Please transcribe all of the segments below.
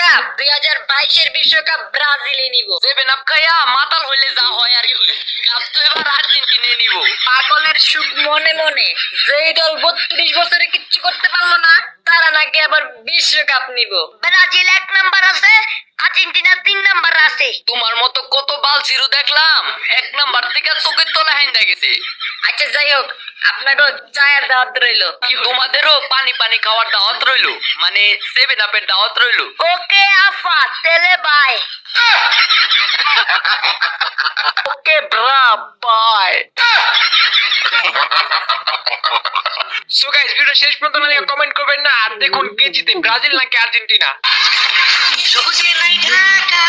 বিশ্বকাপ 2022-এর বিশ্বকাপ ব্রাজিলই নিব। সেভেন আপ খাইয়া মাতাল হইলে যা হয় আর কি, কাপ তো এবার আর্জেন্টিনা নিব। পাগলের সুখ মনে মনে, যেই দল 32 বছরে কিচ্ছু করতে পারলো না তারা নাকি আবার বিশ্বকাপ নিব। ব্রাজিল 1 নাম্বার আছে, আর্জেন্টিনা 3 নাম্বার আছে। তোমার মতো কত বালছিরু দেখলাম, 1 নাম্বার থেকে চোখের তলা হাইন্দা গেছে। আচ্ছা যাই হোক, আপনাকে চায়ের দাওয়াত রইলো। তোমাদেরও পানি পানি খাওয়ার দাওয়াত রইলো, মানে সেভেন আপের দাওয়াত রইলো। ওকে আফা, তেলে bye. Okay bro bye. So guys, video শেষ পর্যন্ত না কমেন্ট করবেন না, আর দেখুন কে জিতে, ব্রাজিল নাকি আর্জেন্টিনা। সবুজে নাই ঢাকা,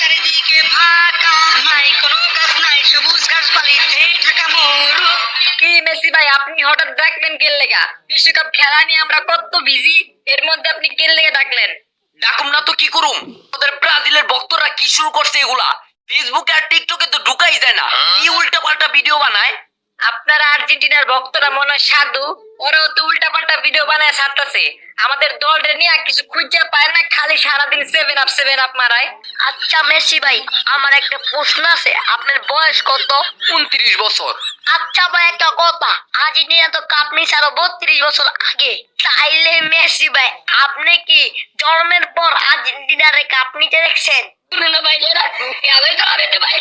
চারিদিকে ফাঁকা, নাই কোনো গাছ নাই, সবুজ গাছপালিতে ঢাকা মরু। কি মেসি ভাই, আপনি হঠাৎ ডাকলেন কে লেগা? বিশ্বকাপ খেলা নিয়ে আমরা কত বিজি, এর মধ্যে আপনি কে লেগে ডাকলেন? ডাকুম না তো কি করুম, ওদের ব্রাজিলের ভক্তরা কি শুরু করছে এগুলা, ফেসবুকে আর টিকটকে তো ঢুকাই যায় না, কি উল্টা পাল্টা ভিডিও বানায়। আপনারা আর্জেন্টিনার ভক্তরা মনে হয় সাধু, ওরাও তো উল্টা পাল্টা ভিডিও বানায় ছাড়তেছে। আমাদের দলটা নিয়ে কিছু খুঁজে পায় না, খালি সারাদিন সেভেন আপ মারায়। আচ্ছা মেসি ভাই, আমার একটা প্রশ্ন আছে, আপনার বয়স কত? 29 বছর। আচ্ছা ভাই, একটা কথা, আর্জেন্টিনা তো কাপ নিছে আরো 32 বছর আগে, তাইলে মেসি ভাই আপনি কি জন্মের পর আর্জেন্টিনারে কাপ নিতে দেখছেন? না ভাই, এরা খেয়ালই তো হবে না ভাই।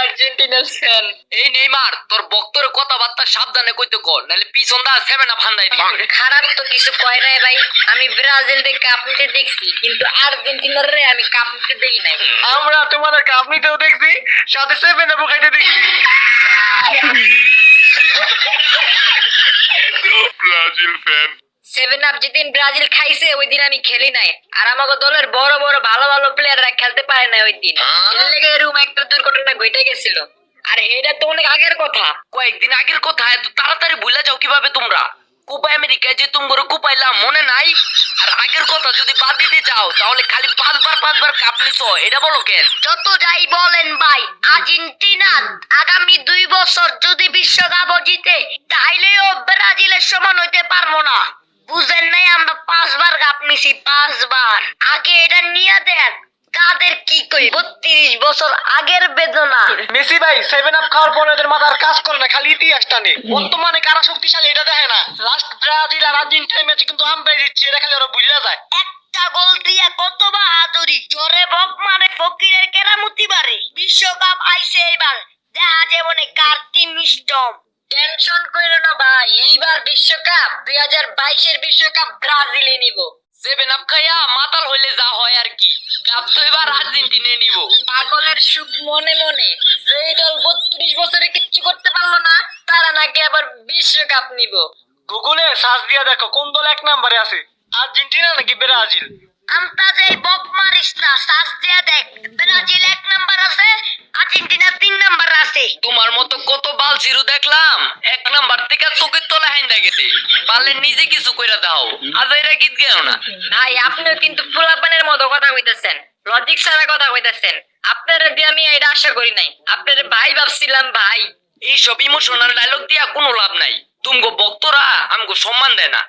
আর্জেন্টিনার ফ্যান। এই নেইমার, তোর ভক্তর কথাবার্তা সাবধানে কইতে কর, নাহলে পিছন দা সেভেন আপ হান্দাই দিবি। খারাপ তো কিছু কয় নাই ভাই, আমি ব্রাজিলকে কাপ নিতে দেখছি, কিন্তু আর্জেন্টিনার রে আমি কাপ নিতে দেখি নাই। আমরা তোমাদের কাপ নিতেও দেখছি, সাথে সেভেন আপ খাইতে দেখছি। Brazil fan. 7 আপ যেদিন ব্রাজিল খাইছে ওই দিন আমি খেলি নাই, আর আমাকে দলের বড় বড় ভালো ভালো প্লেয়াররা খেলতে পারে না ওই দিন। এর লেগে এরকম একটা দুর্ঘটনা ঘটে গেছিল, আর এটা তো অনেক আগের কথা। কয়েকদিন আগের কথা, এত তাড়াতাড়ি ভুলে যাও কিভাবে তোমরা? কোপা আমেরিকায় যে তোমরা কোপাইলাম মনে নাই? আর আগের কথা যদি বাদ দিতে চাও তাহলে খালি পাঁচবার কাপ নিছো, এটা বলো কেন? যত যাই বলেন ভাই, আর্জেন্টিনা আগামী 2 বছর যদি বিশ্বকাপ জিতে তাইলেও ব্রাজিলের সমান হইতে পারবো না। বুঝেন নাই, আমরা 5 বার কাপ নিছি, 5 বার। আগে এটা নিয়ে দেন কাদের কি কই, 32 বছর আগের বেদনা। মেসি ভাই, সেভেন আপ খাওয়ার পরে ওদের মাথার কাজ করে না, খালি ইতিহাস টানে। বর্তমানে কারা শক্তিশালী এটা দেখে না। লাস্ট ব্রাজিল আর আর্জেন্টিনা ম্যাচে কিন্তু আমরাই জিতছি, এটা খালি ওরা বুঝলা যায়। একটা গোল দিয়া কত বাহাদুরি, জোরে বক মানে ফকিরের কেরামতি বাড়ে। বিশ্বকাপ আইছে এবার, দেখা যেমনে কার টিম স্ট্রং। টেনশন কইরো না ভাই, এইবার বিশ্বকাপ 2022-এর বিশ্বকাপ ব্রাজিলই নিব। সেভেন আপ খাইয়া মাতাল হইলে যা হয় আর কি, কাপ তো এবার আর্জেন্টিনা নিব। পাগলের সুখ মনে মনে, যেই দল 32 বছরে কিচ্ছু করতে পারলো না তারা নাকি আবার বিশ্বকাপ নিব। গুগলে সার্চ দিয়া দেখো কোন দল 1 নম্বরে আছে, আর্জেন্টিনা নাকি ব্রাজিল। আন্তাজেই বক মারিস না, সার্চ দিয়া দেখ, ব্রাজিল 1 নাম্বার আছে, আর্জেন্টিনা 3 নাম্বার আছে। তোমার মতো কত বালছিরু দেখলাম, 1 নাম্বার থেকে চোখের তলা হাইন্দা গেছে, পারলে নিজে কিছু কইরা দাও, আজাইরা গীত গাও না। ভাই আপনিও কিন্তু পোলাপানের মতো কথা কইতেছেন, লজিক ছাড়া কথা কইতেছেন। আপনারা দিয়ে আমি এটা আশা করি নাই, আপনার ভাই ভাবছিলাম ভাই। এইসব ইমোশনাল ডায়লগ দিয়া কোনো লাভ নাই, তুমগো ভক্তরা আমগো সম্মান দেয় না।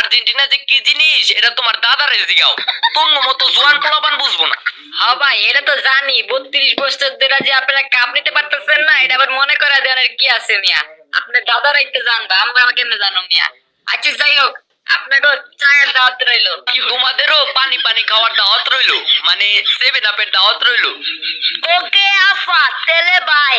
আর্জেন্টিনা যে কি জিনিস এটা তোমার দাদারে জিগাও, তুমগো মতো জোয়ান পোলাপান বুঝবো না। হ্যাঁ ভাই, এটা তো জানি 32 বছর ধরে যে আপনারা কাপ নিতে পারতেছেন না, এটা আবার মনে করা দেওয়ার কি আছে মিয়া? আপনার দাদারাই তো জানবা, আমরা কেমনে জানো মিয়া? আচ্ছা যাই হোক, আপনাকে চায়ের দাওয়াত রইলো। তোমাদেরও পানি পানি খাওয়ার দাওয়াত রইলো, মানে সেভেন আপের দাওয়াত রইলো। ওকে আফা, তেলে bye.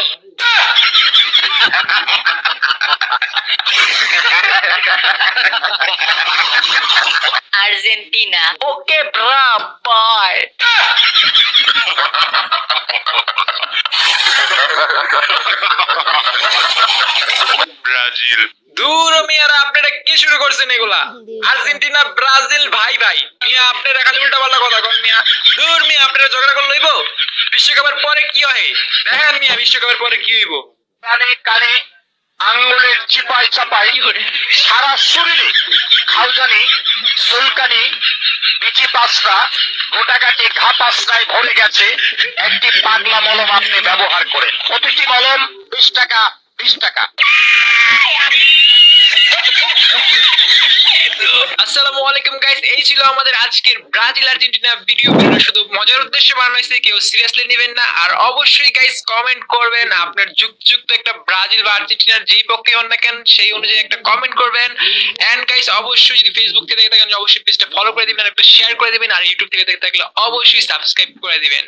Argentina. Okay bro bye. Brazil. দূর মিয়ারা, আপনারা কি শুরু করছেন এগুলা? আর্জেন্টিনা ব্রাজিল ভাই ভাই মিয়া, আপনারা খালি উল্টা পাল্টা কথা কন মিয়া। দূর মিয়া, আপনারা ঝগড়া করে লইব? বিশ্বকাপের পরে কি হয় দেখেন মিয়া, বিশ্বকাপের পরে কি হইব। কানে কানে আঙ্গুলের চিপাই চাপাই সারা শরীরে খাউজানি, চুলকানি, বিচি পাঁচটা, গোটাকাটি ঘা পাঁচটায় ভরে গেছে। একটি পাগলা মলম আপনি ব্যবহার করেন, প্রতিটি মলম 20 টাকা 20 টাকা। আসসালামু আলাইকুম গাইস, এই ছিল আমাদের আজকের ব্রাজিল আর্জেন্টিনা ভিডিওটা শুধু মজার উদ্দেশ্যে বানানো হয়েছে, কেউ সিরিয়াসলি নেবেন না। আর অবশ্যই গাইস কমেন্ট করবেন আপনার যুক্ত একটা ব্রাজিল বা আর্জেন্টিনার যেই পক্ষে হন না কেন সেই অনুযায়ী একটা কমেন্ট করবেন। এন্ড গাইস অবশ্যই যদি ফেসবুক থেকে দেখে থাকেন অবশ্যই পেজটা ফলো করে দিবেন আর একটা শেয়ার করে দিবেন, আর ইউটিউব থেকে দেখে থাকলে অবশ্যই সাবস্ক্রাইব করে দিবেন।